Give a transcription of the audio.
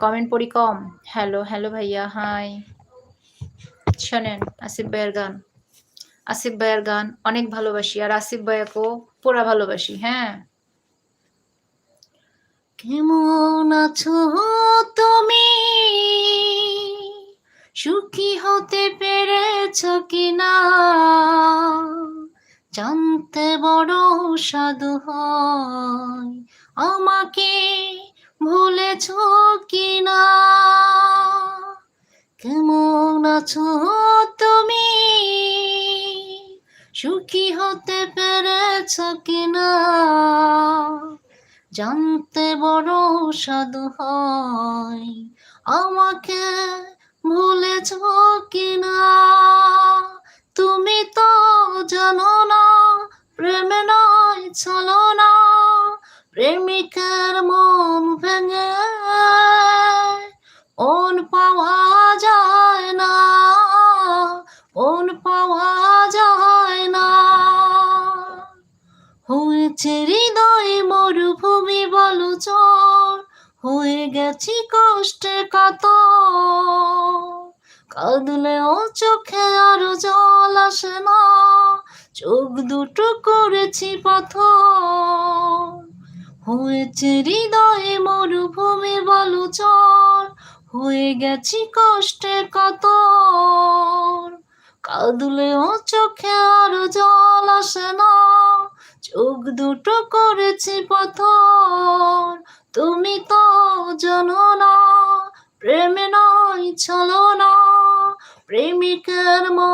Comment পড়ি কম। Hello, hello ভাইয়া, high. শোনেন আসিফ ভাইয়ের গান। আসিফ ভাইয়ের গান অনেক ভালোবাসি, আর আসিফ ভাইয়াকেও পুরা ভালোবাসি। হ্যাঁ, কেমন আছো তুমি, সুখী হতে পেরেছ কিনা, জানতে বড় সাধু হয়, আমাকে ভুলেছ কিনা। কেমন আছো তুমি, সুখী হতে পেরেছ কিনা, জানতে বড় সাধু হয়, আমাকে ভুলেছ কিনা। তুমি তো জানো না প্রেমে নয় ছলনা, প্রেমিকের মন ভেঙে মন পাওয়া যায় না, মন পাওয়া যায় না। হয়েছে হৃদয় মরুভূমি বলো চর, হয়ে গেছি কষ্টে কাতর, কাঁদলেও চোখে আর জল আসে না, চোখ দুটো করেছি পাথর। হয়েছে হৃদয়ে মরুভূমি বলো চর, হয়ে গেছি কষ্টে কাতর, কাঁদলেও চোখে আর জল আসে না, চোখ দুটো করেছি পাথর। তুমি তো জানো না প্রেমে নয় ছলনা, প্রেমিকের মন